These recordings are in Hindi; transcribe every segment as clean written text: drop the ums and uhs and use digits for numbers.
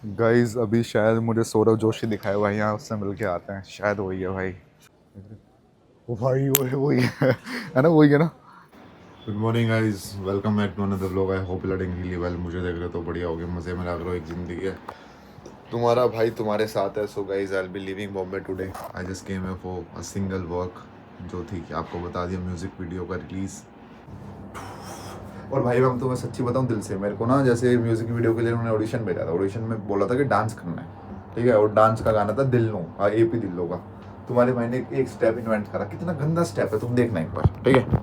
गाइस अभी शायद मुझे सौरभ जोशी दिखाया हुआ है, यहाँ उससे मिल के आते हैं, शायद वही है भाई। वो भाई वही है ना, वही है ना। Good morning guys, welcome back to another vlog. I hope you are doing really well. मुझे देख रहे हो तो बढ़िया हो गया, मजे में लग रहा हो। एक जिंदगी है, तुम्हारा भाई तुम्हारे साथ है। So guys I will be living Bombay today. I just came here for a single work जो थी कि आपको बता दिया, म्यूजिक वीडियो का रिलीज। और भाई मैं तुम्हें सच्ची बताऊं दिल से, मेरे को ना जैसे म्यूजिक वीडियो के लिए उन्होंने ऑडिशन भेजा था, ऑडिशन में बोला था कि डांस करना है, ठीक है। और डांस का गाना था दिल्लो, एपी दिल्लो का। तुम्हारे भाई ने एक स्टेप इन्वेंट करा, कितना गंदा स्टेप है, तुम देखना एक बार, ठीक है।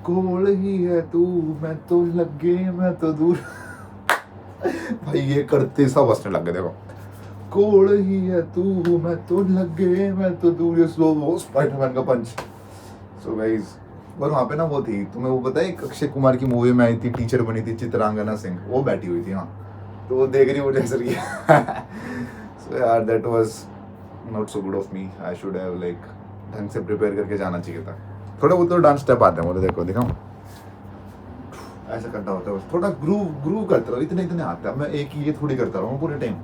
कोल ही है तू, मैं तो लगे मैं तो दूर भाई ये करते सब हंसने लग गए। देखो, कोल ही है तू, मैं तो लगे मैं तो दूर, ये स्लो स्पाइडरमैन का पंच। सो गाइस, और वहाँ पे ना वो थी, तुम्हें वो पता है, अक्षय कुमार की मूवी में आई थी, टीचर बनी थी चित्रांगना सिंह, वो बैठी हुई थी वहाँ। तो वो देख रही मुझे हंस रही है सो यार that was not so good of me. I should have like ढंग से प्रिपेयर करके जाना चाहिए था। थोड़ा बहुत तो डांस स्टेप आते हैं मुझे, देखो दिखाऊं, ऐसा करना होता है बस, थोड़ा ग्रूव ग्रूव करता रहो, इतने इतने आता है। मैं एक ही ये थोड़ी करता रहूँ पूरे टाइम,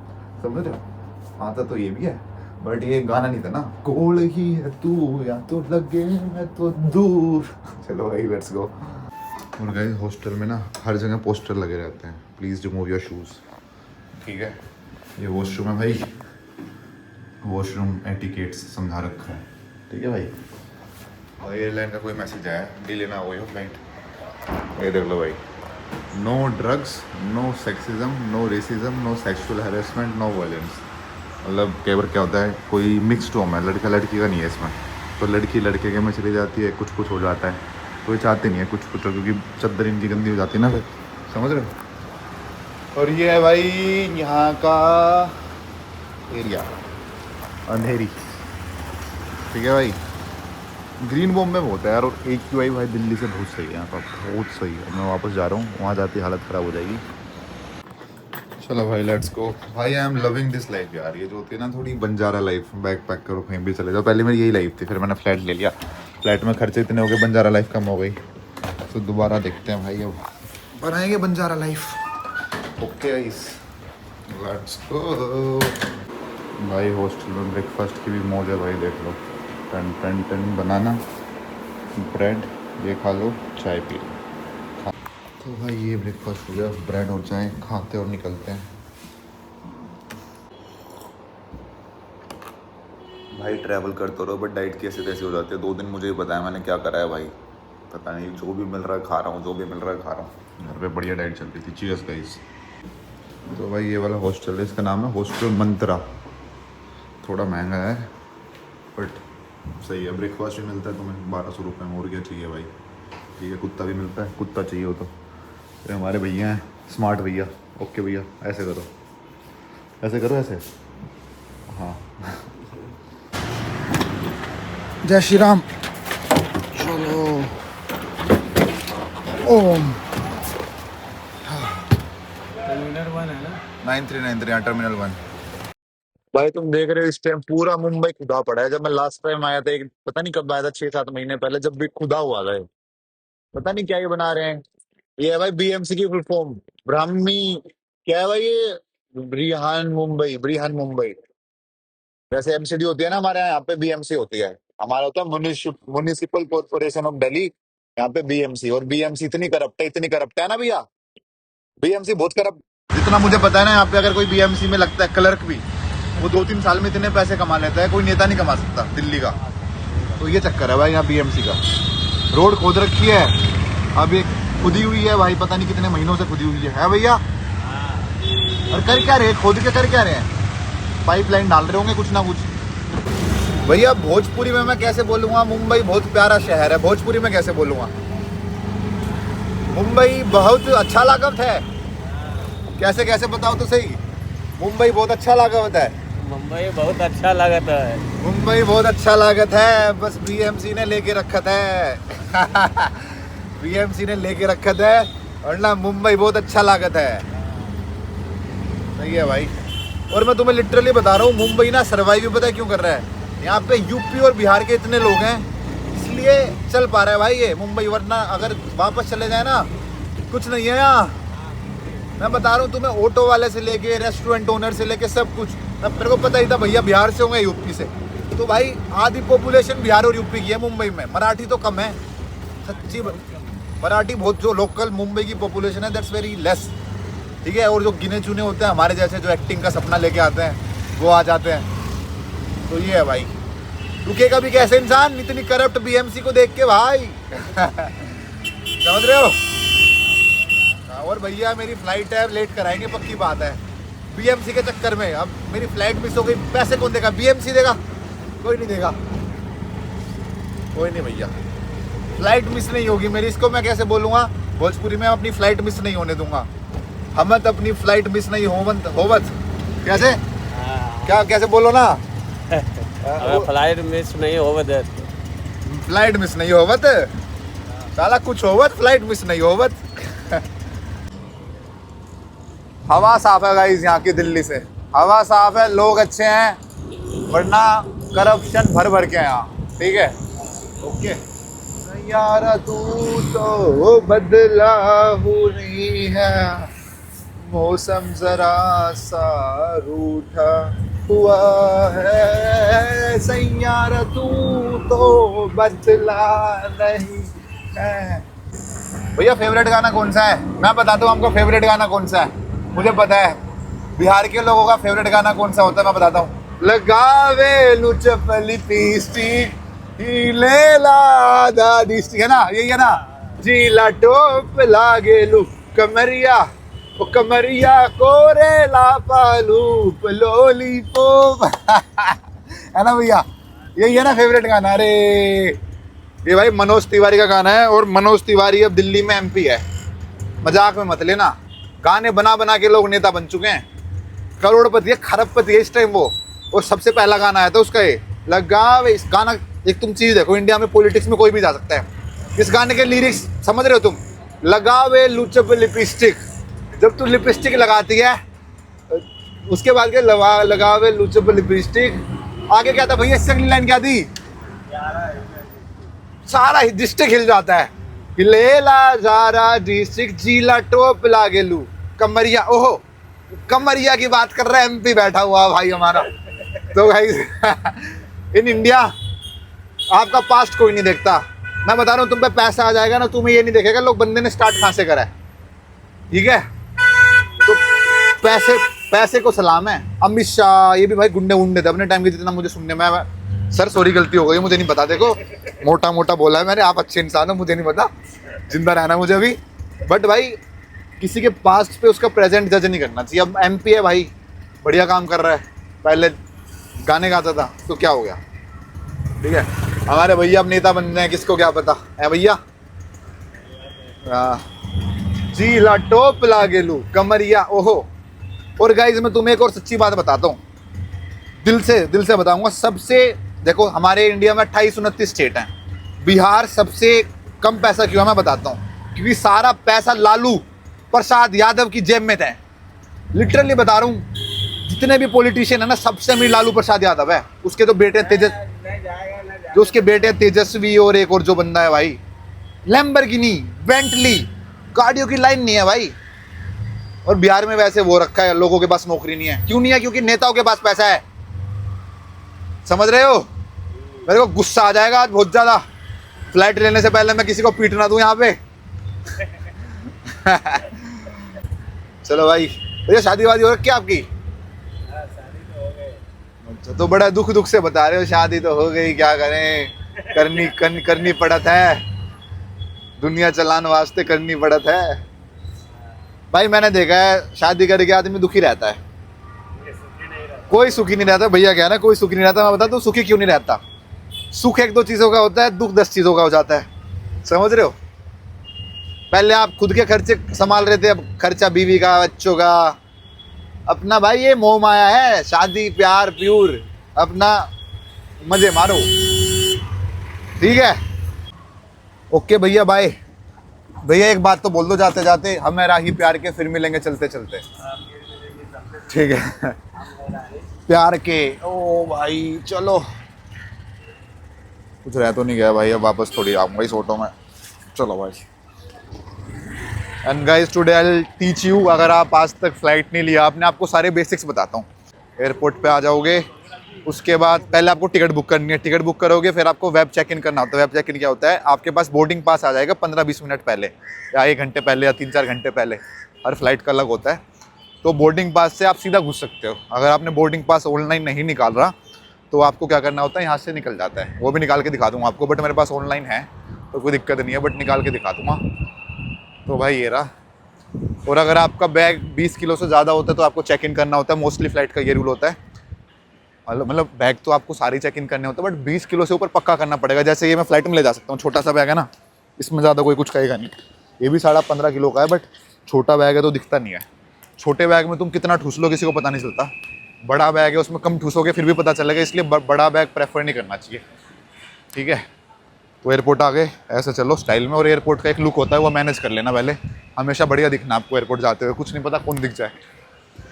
समझ रहे हो। आता तो ये भी है, बट ये गाना नहीं था ना, कोल ही है तू या तो लगे मैं तो दूर चलो भाई लेट्स गो। और गाइस हॉस्टल में ना हर जगह पोस्टर लगे रहते हैं, प्लीज़ रिमूव योर शूज़, ठीक है। ये वॉशरूम है भाई, वॉशरूम एटिकेट्स समझा रखा है, ठीक है भाई। और एयरलाइन का कोई मैसेज आया, डिले ना हो योर फ्लाइट। ये देख लो भाई, no drugs, no sexism, no racism, no sexual harassment, no violence. मतलब कई बार क्या होता है, कोई मिक्सड होम है, लड़का लड़की का नहीं है इसमें, तो लड़की लड़के के में चली जाती है, कुछ कुछ हो जाता है, तो ये चाहते नहीं है कुछ कुछ, क्योंकि चद्दर इनकी गंदी हो जाती है ना फिर, समझ रहे हो। और ये है भाई यहाँ का एरिया, अंधेरी, ठीक है भाई। ग्रीन बॉम्बे में होता है यार, और AQI भाई दिल्ली से बहुत सही है यहाँ का, बहुत सही है। मैं वापस जा रहा हूँ, वहाँ जाती हालत ख़राब हो जाएगी। चलो भाई लेट्स गो भाई, I am loving this life यार। ये जो होती है ना थोड़ी बंजारा लाइफ, बैग पैक करो कहीं भी चले जाओ। पहले मेरी यही लाइफ थी, फिर मैंने फ्लैट ले लिया, फ्लैट में खर्चे इतने हो गए, बंजारा लाइफ कम हो गई, तो दोबारा देखते हैं भाई, अब बनाएंगे Banjara life. Okay let's go भाई। हॉस्टल में ब्रेकफास्ट की भी मौज है भाई, देख लो, टन टन टन बनाना ब्रेड, ये खा लो, चाय पी लो। तो भाई ये ब्रेकफास्ट हो गया, ब्रेड और चाय खाते और निकलते हैं भाई। ट्रैवल करते रहो बट डाइट कैसे तैसे हो जाती है। 2 दिन मुझे ही बताया मैंने क्या करा है भाई, पता नहीं, जो भी मिल रहा है खा रहा हूँ, जो भी मिल रहा है खा रहा हूँ। घर पे बढ़िया डाइट चल रही थी, चीयर्स गाइस। तो भाई ये वाला हॉस्टल है, इसका नाम है हॉस्टल मंत्रा। थोड़ा महंगा है बट सही है, ब्रेकफास्ट भी मिलता है तुम्हें 1200 रुपये में, और क्या चाहिए भाई, ठीक है। कुत्ता भी मिलता है, कुत्ता चाहिए हो तो। फिर हमारे भैया हैं स्मार्ट भैया, ओके भैया ऐसे करो, ऐसे करो, ऐसे, हाँ जय श्री राम। चलो ओम। टर्मिनल 1 है ना। 9393 यहाँ टर्मिनल 1। भाई तुम देख रहे हो इस टाइम पूरा मुंबई खुदा पड़ा है। जब मैं लास्ट टाइम आया था, एक पता नहीं कब आया था, 6-7 महीने पहले, जब भी खुदा हुआ था ये। पता नहीं क्या ये बना रहे हैं। ये है भाई BMC की फुल फॉर्म, ब्राह्मी, क्या है भाई ये, ब्रिहान मुंबई, ब्रिहान मुंबई। वैसे MCD होती है ना हमारे यहाँ पे BMC होती है, हमारा होता है म्युनिसिपल कॉर्पोरेशन ऑफ दिल्ली, यहाँ पे BMC। और BMC इतनी करप्ट है, इतनी करप्ट है ना भैया, BMC बहुत करप्ट। जितना मुझे पता है ना, यहाँ पे अगर कोई BMC में लगता है क्लर्क भी, वो 2-3 साल में इतने पैसे कमा लेता है, कोई नेता नहीं कमा सकता दिल्ली का। तो ये चक्कर है भाई यहाँ BMC का। रोड खोद रखी है, अब एक खुदी हुई है भाई, पता नहीं कितने महीनों से खुदी हुई है भैया। और कर क्या रहे, खोद के कर क्या रहे हैं, पाइपलाइन डाल रहे होंगे कुछ ना कुछ। भैया भोजपुरी में मैं कैसे बोलूंगा, मुंबई बहुत प्यारा शहर है, भोजपुरी में कैसे बोलूंगा, मुंबई बहुत अच्छा लागत है, कैसे कैसे बताओ तो सही। मुंबई बहुत अच्छा लागत है, मुंबई बहुत अच्छा लगता है। मुंबई बहुत अच्छा लागत है, बस BMC ने लेके रखत है BMC ने लेके रखत है, और ना मुंबई बहुत अच्छा लागत है, सही है भाई। और मैं तुम्हें लिटरली बता रहा हूँ, मुंबई ना सर्वाइव पता है क्यों कर रहा है, यहाँ पे यूपी और बिहार के इतने लोग हैं, इसलिए चल पा रहा है भाई ये मुंबई, वरना अगर वापस चले जाए ना, कुछ नहीं है यहाँ। मैं बता रहा हूँ तुम्हें, ऑटो वाले से लेके रेस्टोरेंट ओनर से लेके सब कुछ। मेरे को पता ही था भैया बिहार से होंगे, यूपी से। तो भाई आधी पॉपुलेशन बिहार और यूपी की है मुंबई में, मराठी तो कम है सच्ची। मराठी बहुत, जो लोकल मुंबई की पॉपुलेशन है दैट्स वेरी लेस, ठीक है। और जो गिने चुने होते हैं हमारे जैसे, जो एक्टिंग का सपना लेके आते हैं, वो आ जाते हैं। तो ये है भाई, रुकेगा भी कैसे इंसान इतनी करप्ट बीएमसी को देख के भाई। समझ रहे हो। और भैया मेरी फ्लाइट है, लेट कराएंगे पक्की बात है बीएमसी के चक्कर में। अब मेरी फ्लाइट मिस हो गई, पैसे कौन देगा? बीएमसी देगा? कोई नहीं देगा, कोई नहीं भैया। फ्लाइट मिस नहीं होगी मेरी, इसको मैं कैसे बोलूँगा भोजपुरी में, अपनी फ्लाइट मिस नहीं होने दूंगा। हम तो अपनी फ्लाइट मिस नहीं होवत कैसे, क्या कैसे बोलो ना, फ्लाइट मिस नहीं होवत, फ्लाइट मिस नहीं होवत, साला कुछ होवत, फ्लाइट मिस नहीं होवत। हवा साफ है गाइस यहाँ की, दिल्ली से हवा साफ है, लोग अच्छे हैं, वरना करप्शन भर भर के हैं यहाँ, ठीक है। ओके यारा तू तो बदला नहीं है, मौसम जरा सा रूठा हुआ है, सैयारा तू तो बदला नहीं है। भैया फेवरेट गाना कौन सा है? मैं बताता हूँ आपको फेवरेट गाना कौन सा है। मुझे पता है बिहार के लोगों का फेवरेट गाना कौन सा होता है, मैं बताता हूँ। लगावे लुचपली पीस्टिक है ना, यही है ना। जीला टोप लागे लू कमरिया, ओ कमरिया कोरेला पालूप लोलीपोप। है ना भैया, यही है ना फेवरेट गाना। अरे ये भाई मनोज तिवारी का गाना है, और मनोज तिवारी अब दिल्ली में एमपी है, मजाक में मत लेना। गाने बना बना के लोग नेता बन चुके हैं, करोड़पति है, खरबपति है इस टाइम वो। और सबसे पहला गाना आया था उसका ये लगावे। इस गाना, एक तुम चीज़ देखो, इंडिया में पॉलिटिक्स में कोई भी जा सकता है। इस गाने के लिरिक्स समझ रहे हो तुम? लगावे लुचप लिपस्टिक, जब तू लिपस्टिक लगाती है उसके बाद के लगावे लुचप लिपस्टिक, आगे क्या था भैया? इससे अगली लाइन क्या थी? सारा डिस्ट्रिक्ट हिल जाता है, हिलेला सारा डिस्ट्रिक्ट, जीला टोप लागे लू कमरिया। ओहो, कमरिया की बात कर रहा है, एमपी बैठा हुआ भाई हमारा। तो भाई इन इंडिया आपका पास्ट कोई नहीं देखता। मैं बता रहा हूँ, तुम पे पैसा आ जाएगा ना, तुम्हें ये नहीं देखेगा लोग बंदे ने स्टार्ट कहाँ से करा है, ठीक है। तो पैसे को सलाम है। अमित शाह ये भी भाई गुंडे उंडे थे अपने टाइम के, जितना मुझे सुनने में। सर सॉरी, गलती हो गई, मुझे नहीं पता। देखो मोटा मोटा बोला है मैंने, आप अच्छे इंसान हो, मुझे नहीं पता, जिंदा रहना मुझे अभी। बट भाई किसी के पास्ट पे उसका प्रेजेंट जज नहीं करना चाहिए। अब एमपी है भाई, बढ़िया काम कर रहा है, पहले गाने गाता था तो क्या हो गया, ठीक है। हमारे भैया अब नेता बन रहे हैं, किसको क्या पता है भैया। जी ला टोप लागे लू कमरिया, ओहो। और गाइस मैं तुम्हें एक और सच्ची बात बताता हूँ, दिल से बताऊंगा। सबसे देखो, हमारे इंडिया में 28-29 स्टेट हैं, बिहार सबसे कम पैसा क्यों है मैं बताता हूँ। क्योंकि सारा पैसा लालू प्रसाद यादव की जेब में था। लिटरली बता रहा हूँ, जितने भी पॉलिटिशियन है ना, सबसे अमीर लालू प्रसाद यादव है। उसके तो बेटे जो उसके बेटे तेजस्वी, और एक और जो बंदा है भाई, लैम्बोर्गिनी, बेंटली, गाड़ियों की लाइन नहीं है भाई। और बिहार में वैसे वो रखा है, लोगों के पास नौकरी नहीं है। क्यों नहीं है? क्योंकि नेताओं के पास पैसा है, समझ रहे हो। मेरे को गुस्सा आ जाएगा आज बहुत ज्यादा, फ्लाइट लेने से पहले मैं किसी को पीटना दूं यहाँ पे। चलो भाई, भैया शादी वादी हो रखी है आपकी? अच्छा, तो बड़ा दुख से बता रहे हो, शादी तो हो गई, क्या करें, करनी पड़त है, दुनिया चलाने वास्ते करनी पड़त है। भाई मैंने देखा है, शादी करके आदमी दुखी रहता है, कोई सुखी नहीं रहता भैया। क्या है ना, कोई सुखी नहीं रहता। मैं बताता हूँ सुखी क्यों नहीं रहता। सुख 1-2 चीज़ों का होता है, दुख 10 चीज़ों का हो जाता है, समझ रहे हो। पहले आप खुद के खर्चे संभाल रहे थे, अब खर्चा बीवी का, बच्चों का, अपना। भाई ये मोह माया है, शादी प्यार प्यूर, अपना मजे मारो, ठीक है। ओके भैया, बाय। भैया एक बात तो बोल दो जाते जाते, हमें राही प्यार के, फिर मिलेंगे चलते चलते, ठीक है। प्यार के, ओ भाई चलो। कुछ रह तो नहीं गया भाई, अब वापस थोड़ी आऊंगा इस ऑटो में। चलो भाई, and guys today I will teach you, अगर आप आज तक फ्लाइट नहीं लिया आपने, आपको सारे बेसिक्स बताता हूँ। एयरपोर्ट पे आ जाओगे, उसके बाद पहले आपको टिकट बुक करनी है। टिकट बुक करोगे, फिर आपको वेब चेक इन करना होता है। वेब चेक इन क्या होता है, आपके पास बोर्डिंग पास आ जाएगा 15-20 मिनट पहले, या 1 घंटे पहले, या 3-4 घंटे पहले। हर फ्लाइट का अलग होता है। तो बोर्डिंग पास से आप सीधा घुस सकते हो। अगर आपने बोर्डिंग पास ऑनलाइन नहीं निकाल रहा तो आपको क्या करना होता है, यहाँ से निकल जाता है। वो भी निकाल के दिखा दूँगा आपको, बट मेरे पास ऑनलाइन है तो कोई दिक्कत नहीं है, बट निकाल के दिखा दूँगा। तो भाई ये रहा। और अगर आपका बैग 20 किलो से ज़्यादा होता है तो आपको चेक इन करना होता है। मोस्टली फ़्लाइट का ये रूल होता है। मतलब बैग तो आपको सारे चेक इन करने होते हैं, बट 20 किलो से ऊपर पक्का करना पड़ेगा। जैसे ये मैं फ़्लाइट में ले जा सकता हूँ, छोटा सा बैग है ना, इसमें ज़्यादा कोई कुछ कहेगा नहीं। ये भी 15.5 किलो का है, बट छोटा बैग है तो दिखता नहीं है। छोटे बैग में तुम कितना ठूस लो किसी को पता नहीं चलता। बड़ा बैग है उसमें कम ठूसोगे फिर भी पता चलेगा, इसलिए बड़ा बैग प्रेफर नहीं करना चाहिए, ठीक है। तो एयरपोर्ट आ गए, ऐसे चलो स्टाइल में। और एयरपोर्ट का एक लुक होता है, वो मैनेज कर लेना पहले। हमेशा बढ़िया दिखना आपको एयरपोर्ट जाते हुए, कुछ नहीं पता कौन दिख जाए,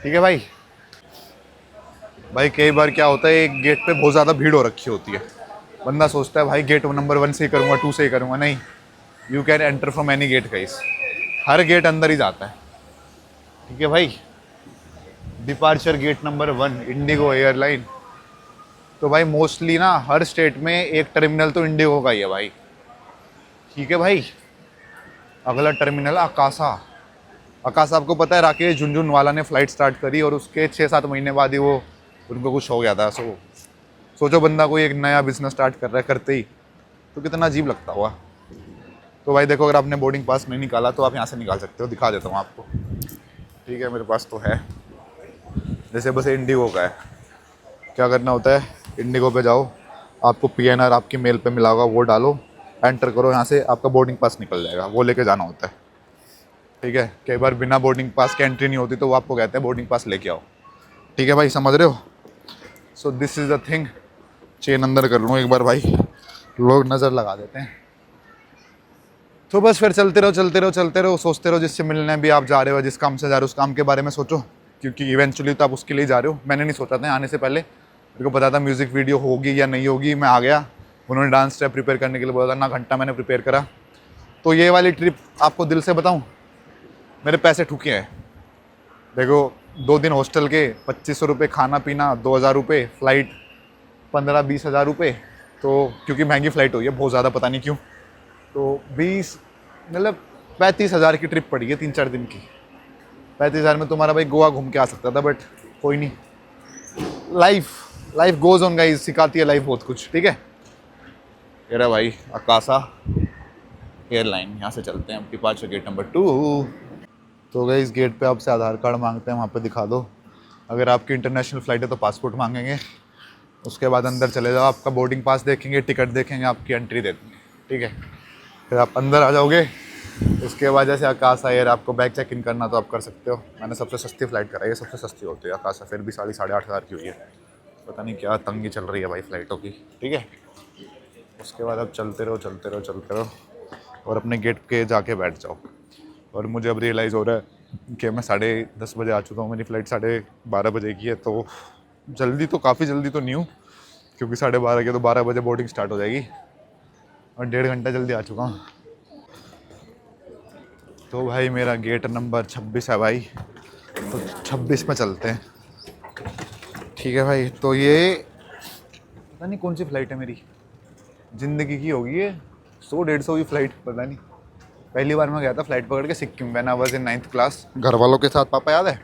ठीक है भाई। भाई कई बार क्या होता है, एक गेट पे बहुत ज़्यादा भीड़ हो रखी होती है। बंदा सोचता है भाई गेट नंबर 1 से ही करूँगा, 2 से ही करूँगा। नहीं, you can enter from any gate guys. हर गेट अंदर ही जाता है, ठीक है भाई। Departure gate number 1 IndiGo airline. तो भाई मोस्टली ना हर स्टेट में एक टर्मिनल तो इंडिगो का ही है भाई, ठीक है भाई। अगला टर्मिनल आकाशा। आकाशा आपको पता है, राकेश झुनझुनवाला ने फ़्लाइट स्टार्ट करी और उसके 6-7 महीने बाद ही वो उनको कुछ हो गया था। सोचो बंदा कोई एक नया बिजनेस स्टार्ट कर रहा है करते ही, तो कितना अजीब लगता हुआ। तो भाई देखो, अगर आपने बोर्डिंग पास नहीं निकाला तो आप यहाँ से निकाल सकते हो, दिखा देता हूँ आपको, ठीक है। मेरे पास तो है। जैसे बस इंडिगो का है। क्या करना होता है, इंडिगो पे जाओ, आपको PNR आपकी मेल पे मिला होगा, वो डालो, एंटर करो, यहाँ से आपका बोर्डिंग पास निकल जाएगा। वो लेके जाना होता है, ठीक है। कई बार बिना बोर्डिंग पास के एंट्री नहीं होती, तो वो आपको कहते हैं बोर्डिंग पास लेके आओ, ठीक है भाई, समझ रहे हो। So this is the thing. Chain अंदर कर लूँ एक बार भाई, लोग नज़र लगा देते हैं। तो बस फिर चलते रहो चलते रहो चलते रहो, सोचते रहो जिससे मिलने भी आप जा रहे हो, जिस काम से जा रहे हो उस काम के बारे में सोचो, क्योंकि इवेंचुअली तो आप उसके लिए जा रहे हो। मैंने नहीं सोचा था आने से पहले, मेरे को पता था म्यूज़िक वीडियो होगी या नहीं होगी। मैं आ गया, उन्होंने डांस स्टेप प्रिपेयर करने के लिए बोला था ना, घंटा मैंने प्रिपेयर करा। तो ये वाली ट्रिप आपको दिल से बताऊँ, मेरे पैसे ठुके हैं। देखो 2 दिन हॉस्टल के 2500 रुपये, खाना पीना 2000 रुपये, फ़्लाइट 15-20 हज़ार रुपये। तो क्योंकि महंगी फ़्लाइट हुई है बहुत ज़्यादा, पता नहीं क्यों, तो 20 मतलब 35 हज़ार की ट्रिप पड़ी है 3-4 दिन की। 35 हज़ार में तुम्हारा भाई गोवा घूम के आ सकता था, बट कोई नहीं। लाइफ गोज़ ऑन गाइस, सिखाती है लाइफ बहुत कुछ, ठीक है। ये रहा भाई आकाशा एयरलाइन। यहाँ से चलते हैं डिपार्चर गेट नंबर 2। तो गाइस गेट पे आपसे आधार कार्ड मांगते हैं, वहाँ पे दिखा दो। अगर आपकी इंटरनेशनल फ़्लाइट है तो पासपोर्ट मांगेंगे। उसके बाद अंदर चले जाओ, आपका बोर्डिंग पास देखेंगे, टिकट देखेंगे, आपकी एंट्री दे देंगे, ठीक है। फिर आप अंदर आ जाओगे। उसके बाद जैसे आकाशा एयर, आपको बैग चेक इन करना तो आप कर सकते हो। मैंने सबसे सस्ती फ़्लाइट कराई है, सबसे सस्ती होती है आकाशा, फिर भी 8,500 की हुई है। पता नहीं क्या तंगी चल रही है भाई फ़्लाइटों की, ठीक है। उसके बाद आप चलते रहो चलते रहो चलते रहो और अपने गेट के जाके बैठ जाओ। और मुझे अब रियलाइज़ हो रहा है कि मैं 10:30 बजे आ चुका हूँ, मेरी फ़्लाइट 12:30 बजे की है। तो जल्दी तो काफ़ी जल्दी तो नहीं हूँ, क्योंकि 12:30 की तो 12 बजे बोर्डिंग स्टार्ट हो जाएगी, और 1.5 घंटा जल्दी आ चुका हूँ। तो भाई मेरा गेट नंबर 26 है भाई, तो 26 में चलते हैं, ठीक है भाई। तो ये पता नहीं कौन सी फ़्लाइट है मेरी ज़िंदगी की, होगी ये 100-150 की फ़्लाइट, पता नहीं। पहली बार मैं गया था फ़्लाइट पकड़ के Sikkim, when I was in 9th class, घर वालों के साथ। पापा याद है,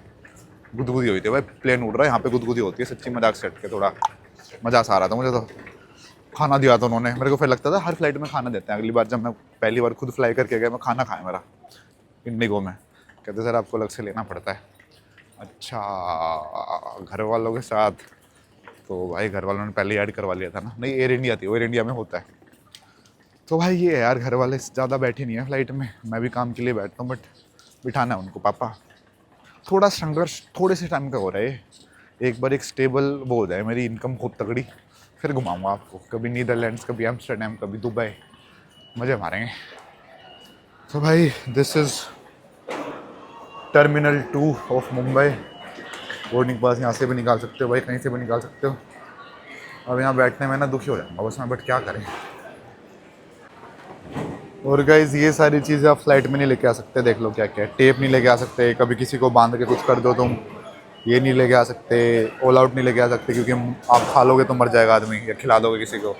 गुदगुदी हुई थी भाई, प्लेन उड़ रहा है, यहाँ पे गुदगुदी होती है, सच्ची मजाक से हट के थोड़ा मज़ा सा आ रहा था मुझे। तो खाना दिया था उन्होंने मेरे को, फिर लगता था हर फ्लाइट में खाना देते हैं। अगली बार जब मैं पहली बार खुद फ्लाई करके गया, मैं खाना खाया मेरा इंडिगो में, कहते सर आपको अलग से लेना पड़ता है। अच्छा, घर वालों के साथ तो भाई घर वालों ने पहले ऐड करवा लिया था ना। नहीं, एयर इंडिया थी, एयर इंडिया में होता है। तो भाई ये यार, घर वाले ज़्यादा बैठे नहीं है फ़्लाइट में, मैं भी काम के लिए बैठता हूँ, बट बिठाना है उनको। पापा थोड़ा संघर्ष थोड़े से टाइम का हो रहा है, एक बार एक स्टेबल वो हो जाए, मेरी इनकम खूब तगड़ी, फिर घुमाऊँगा आपको, कभी नीदरलैंड्स, कभी एम्स्टर्डम, कभी दुबई, मज़े मारेंगे। तो भाई this is terminal 2 of Mumbai. Boarding pass यहाँ से भी निकाल सकते हो भाई, कहीं से भी निकाल सकते हो। अब यहाँ बैठने में ना दुखी हो जाऊँगा बस मैं, बट क्या करें। और गाइज ये सारी चीज़ें आप फ्लाइट में नहीं लेके आ सकते। देख लो क्या क्या है। टेप नहीं लेके आ सकते, कभी किसी को बांध के कुछ कर दो तुम, ये नहीं लेके आ सकते। ऑल आउट नहीं लेके आ सकते क्योंकि आप खा लोगे तो मर जाएगा आदमी, या खिला दोगे किसी को।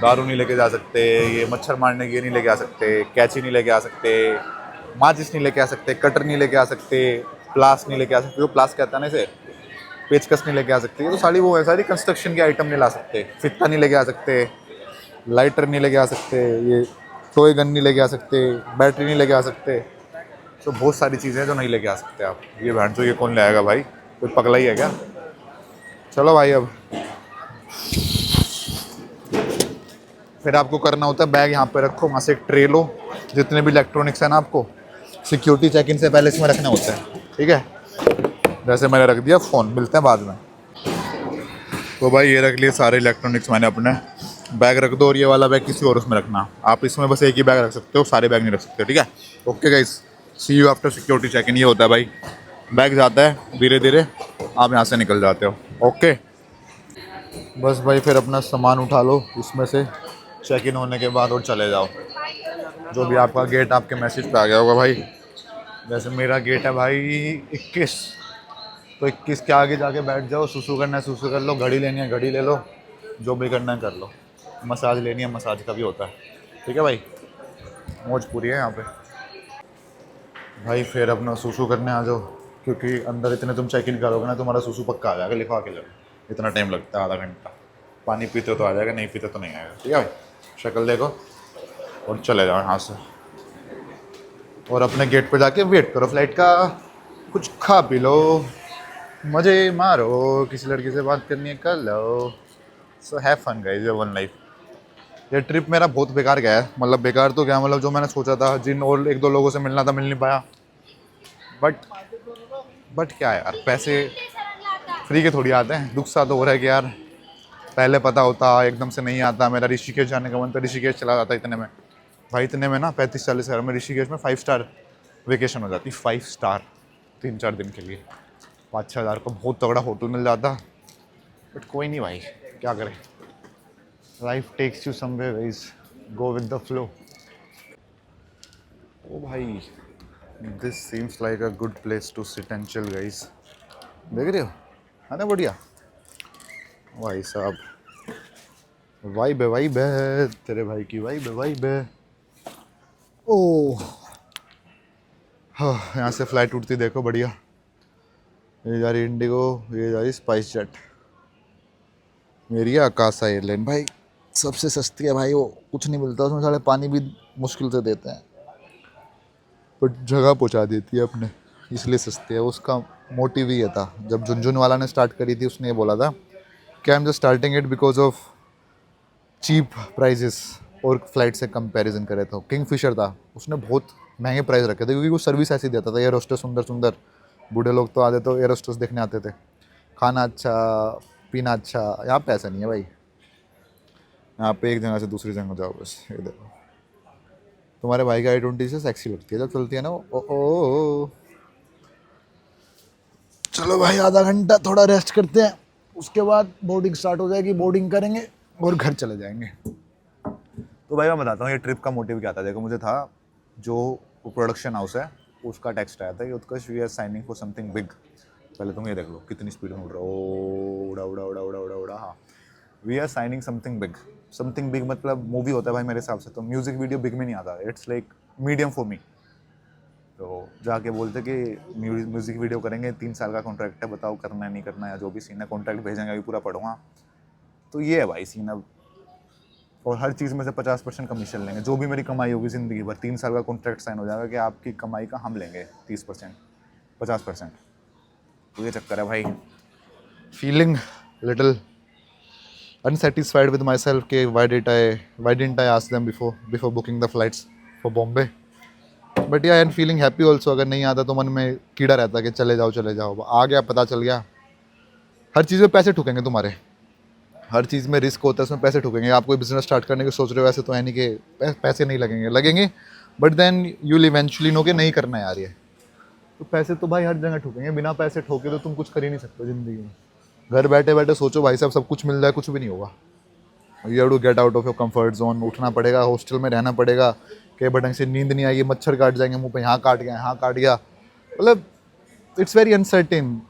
दारू नहीं लेके जा सकते, ये मच्छर मारने की ये नहीं लेके आ सकते, कैंची नहीं लेके आ सकते, माचिस नहीं लेके आ सकते, कटर नहीं लेके आ सकते, प्लास नहीं लेके आ सकते। वो प्लास कहता है ना इसे, पेचकस नहीं लेके आ सकते। ये तो सारी वो है, सारी कंस्ट्रक्शन के आइटम नहीं ला सकते। फित्ता नहीं लेके आ सकते, लाइटर नहीं लेके आ सकते, ये टॉय गन नहीं लेके आ सकते, बैटरी नहीं लेके आ सकते। तो बहुत सारी चीज़ें हैं जो नहीं लेके आ सकते आप। ये बहन चो ये कौन लाएगा भाई, कोई पगला ही है क्या? चलो भाई अब फिर आपको करना होता है बैग यहाँ पे रखो, वहाँ से एक ट्रे लो, जितने भी इलेक्ट्रॉनिक्स है ना आपको सिक्योरिटी चेक इन से पहले इसमें रखने होते हैं, ठीक है। जैसे मैंने रख दिया फ़ोन, मिलते हैं बाद में। तो भाई ये रख लिए सारे इलेक्ट्रॉनिक्स मैंने अपने, बैग रख दो। और ये वाला बैग किसी और उसमें रखना, आप इसमें बस एक ही बैग रख सकते हो, सारे बैग नहीं रख सकते, ठीक है। Okay guys, see you after security check in. ये होता है भाई, बैग जाता है धीरे धीरे, आप यहाँ से निकल जाते हो। ओके बस भाई फिर अपना सामान उठा लो इसमें से चेक इन होने के बाद और चले जाओ। जो भी आपका गेट आपके मैसेज पे आ गया होगा भाई। जैसे मेरा गेट है भाई 21, तो 21 के आगे जाके बैठ जाओ। सुसु करना है सुसु कर लो, घड़ी लेनी है घड़ी ले लो, जो भी करना है कर लो। मसाज लेनी है मसाज का भी होता है, ठीक है भाई। मौज पूरी है यहाँ पे भाई। फिर अपना सुसु करने आ जाओ, क्योंकि अंदर इतने तुम चेक इन करोगे ना, तुम्हारा सुसु पक्का आ जाएगा, लिखवा के लो। इतना टाइम लगता है, आधा घंटा। पानी पीते हो तो आ जाएगा, नहीं पीते तो नहीं आएगा, ठीक है भाई। शक्ल देखो और चले जाओ यहाँ से। और अपने गेट पे जाके वेट करो फ्लाइट का, कुछ खा पी लो, मज़े मारो, किसी लड़की से बात करनी है कर लो। So have fun guys, your one life. ये ट्रिप मेरा बहुत बेकार गया है, मतलब बेकार तो क्या, मतलब जो मैंने सोचा था, जिन और एक दो लोगों से मिलना था मिल नहीं पाया। बट क्या यार, पैसे फ्री के थोड़ी आते हैं। दुख सा तो हो रहा है कि यार पहले पता होता, एकदम से नहीं आता। मेरा ऋषिकेश जाने का मन तो ऋषिकेश चला जाता इतने में भाई। इतने में ना 35-40 हज़ार में ऋषिकेश में 5 स्टार वेकेशन हो जाती, 5 स्टार 3-4 दिन के लिए। 5-6 हज़ार को बहुत तगड़ा होटल मिल जाता। बट कोई नहीं भाई, क्या करें, life takes you somewhere guys, go with the flow. ओ भाई this seems like a good place to sit and chill guys. देख रहे हो, है ना बढ़िया भाई साहब। वाइब है तेरे भाई की, वाइब है। ओह हाँ, यहाँ से फ्लाइट उठती देखो बढ़िया। ये जा रही इंडिगो, ये जा रही स्पाइस जेट, मेरी है आकाशा एयरलाइन भाई। सबसे सस्ती है भाई, वो कुछ नहीं मिलता उसमें, साले पानी भी मुश्किल से देते हैं, बट जगह पहुँचा देती है अपने, इसलिए सस्ती है। उसका मोटिव ही ये था, जब झुनझुन वाला ने स्टार्ट करी थी उसने ये बोला था कि I am just starting it because of cheap prices. और फ्लाइट से कंपैरिजन करे तो किंगफिशर था, उसने बहुत महंगे प्राइस रखे थे, क्योंकि वो सर्विस ऐसी देता था। एयर होस्टेस सुंदर सुंदर बूढ़े लोग तो आते तो एयर होस्टेस देखने आते थे, खाना अच्छा पीना अच्छा। यहाँ पे ऐसा नहीं है भाई, यहाँ पे एक जगह से दूसरी जगह जाओ बस। ये देखो तुम्हारे भाई की i20 से सेक्सी लगती है जब चलती है ना वो। ओ चलो भाई आधा घंटा थोड़ा रेस्ट करते हैं, उसके बाद बोर्डिंग स्टार्ट हो जाएगी, बोर्डिंग करेंगे और घर चले जाएंगे। तो भाई मैं बताता हूँ ये ट्रिप का मोटिव क्या था। देखो मुझे था, जो प्रोडक्शन हाउस है उसका टेक्स्ट आया था कि Utkarsh we are signing for something big. पहले तुम ये देख लो कितनी स्पीड में उड़ रहा, ओ उड़ा उड़ा उड़ा उड़ा उड़ा उड़ा। हाँ, we are signing something big. Something big मतलब मूवी होता है भाई मेरे हिसाब से। तो म्यूज़िक वीडियो बिग में नहीं आता, it's like medium for me. तो जाके बोलते कि म्यूज़िक वीडियो करेंगे, 3 साल का कॉन्ट्रैक्ट है, बताओ करना है नहीं करना है, जो भी सीन है कॉन्ट्रैक्ट भेजेंगे अभी पूरा पढ़ूंगा। तो ये है भाई सीन अब। और हर चीज़ में से 50% कमीशन लेंगे, जो भी मेरी कमाई होगी ज़िंदगी भर। 3 साल का कॉन्ट्रैक्ट साइन हो जाएगा कि आपकी कमाई का हम लेंगे 30% 50%। तो ये चक्कर है भाई। Feeling little unsatisfied with myself कि why didn't I ask them before booking the flights for Bombay. But yeah, and feeling happy also। अगर नहीं आता तो मन में कीड़ा रहता कि चले जाओ। आ गया, पता चल गया। हर चीज़ में पैसे ठुकेंगे तुम्हारे, हर चीज़ में रिस्क होता है, उसमें पैसे ठुकेंगे। आप कोई बिजनेस स्टार्ट करने की सोच रहे हो, ऐसे तो है नहीं कि पैसे नहीं लगेंगे, but then you will eventually know कि नहीं करना यार ये। तो पैसे तो भाई हर जगह ठुकेंगे, बिना पैसे ठोके तो तुम कुछ कर ही नहीं सकते ज़िंदगी में। घर बैठे बैठे सोचो भाई साहब सब कुछ मिल जाए, कुछ भी नहीं होगा। You have to get out of your comfort zone. उठना पड़ेगा, हॉस्टल में रहना पड़ेगा, कई बार ढंग से नींद नहीं आई, मच्छर काट जाएंगे मुंह पे, यहाँ काट गया, यहाँ काट गया, मतलब इट्स वेरी अनसर्टेन.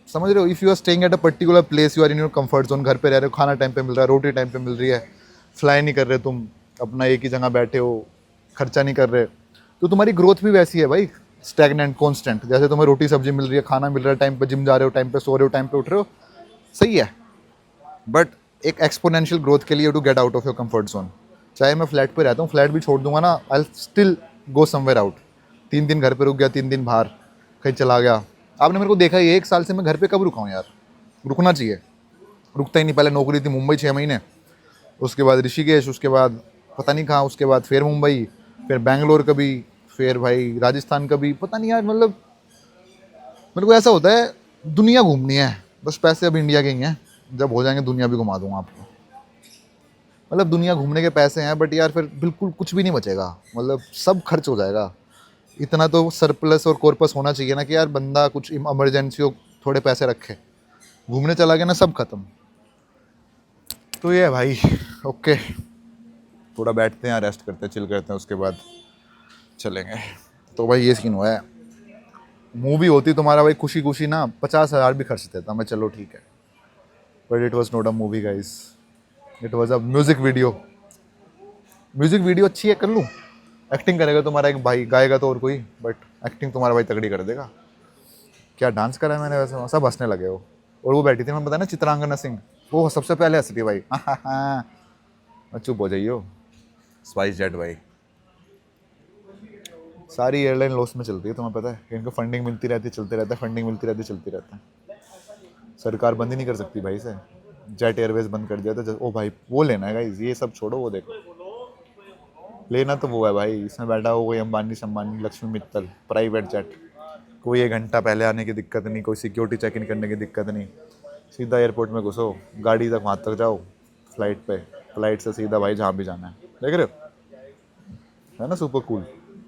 समझ रहे हो? If you are staying at a particular place, you are in your comfort zone, घर पे रह रहे हो, खाना टाइम पे मिल रहा है, रोटी टाइम पे मिल रही है, फ्लाई नहीं कर रहे तुम, अपना एक ही जगह बैठे हो, खर्चा नहीं कर रहे, तो तुम्हारी ग्रोथ भी वैसी है भाई, स्टैगनेंट, कॉन्स्टेंट. जैसे तुम्हें रोटी सब्जी मिल रही है, खाना मिल रहा है, टाइम पे जिम जा रहे हो, टाइम पे सो रहे हो, टाइम पे उठ रहे हो, सही है. बट एक एक्सपोनेंशियल ग्रोथ के लिए to get out of your comfort zone. चाहे मैं फ्लैट पे रहता हूँ, फ्लैट भी छोड़ दूंगा ना, I still go somewhere out. 3 दिन घर पे रुक गया, 3 दिन बाहर कहीं चला गया. आपने मेरे को देखा ही, 1 साल से मैं घर पे कब रुका हूँ यार? रुकना चाहिए, रुकता ही नहीं. पहले नौकरी थी मुंबई 6 महीने, उसके बाद ऋषिकेश, उसके बाद पता नहीं कहाँ, उसके बाद फिर मुंबई, फिर बैंगलोर कभी, फिर भाई राजस्थान कभी, पता नहीं यार. मतलब मेरे को ऐसा होता है, दुनिया घूमनी है बस. पैसे अब इंडिया के ही हैं, जब हो जाएंगे दुनिया भी घुमा दूंगा आपको. मतलब दुनिया घूमने के पैसे हैं, बट यार फिर बिल्कुल कुछ भी नहीं बचेगा, मतलब सब खर्च हो जाएगा. इतना तो सरप्लस और कॉर्पस होना चाहिए ना कि यार बंदा कुछ इमरजेंसी हो, थोड़े पैसे रखे. घूमने चला गया ना, सब खत्म. तो ये है भाई. ओके, थोड़ा बैठते हैं, रेस्ट करते हैं, चिल करते हैं, उसके बाद चलेंगे. तो भाई ये सीन हुआ है. मूवी होती तुम्हारा भाई खुशी खुशी ना 50,000 भी खर्च देता मैं, चलो ठीक है. But it was not a movie guys, it was a music video. Music video अच्छी है, कर लूँ. एक्टिंग करेगा तुम्हारा एक भाई, गाएगा तो और कोई, बट एक्टिंग तुम्हारा भाई तगड़ी कर देगा. क्या डांस करा है मैंने, वैसे सब हंसने लगे हो. और वो बैठी थी, मैं बताया ना, चित्रांगना सिंह, वो सबसे पहले हंस रही भाई. चुप हो जाइयो. स्पाइस जेट भाई, सारी एयरलाइन लॉस में चलती है, तुम्हें पता है. इनको फंडिंग मिलती रहती है, चलते रहता है, फंडिंग मिलती रहती है, चलती रहता है. सरकार बंद ही नहीं कर सकती भाई से. जेट एयरवेज बंद कर दिया था. ओ भाई वो लेना है गाइस, ये सब छोड़ो, वो देखो लेना तो वो है भाई. इसमें बैठा हो कोई अंबानी शंबानी, लक्ष्मी मित्तल, प्राइवेट जेट. कोई 1 घंटा पहले आने की दिक्कत नहीं, कोई सिक्योरिटी चेक इन करने की दिक्कत नहीं. सीधा एयरपोर्ट में घुसो, गाड़ी तक वहाँ तक जाओ, फ्लाइट पे, फ्लाइट से सीधा भाई जहाँ भी जाना है. देख रहे हो, है ना, सुपर कूल.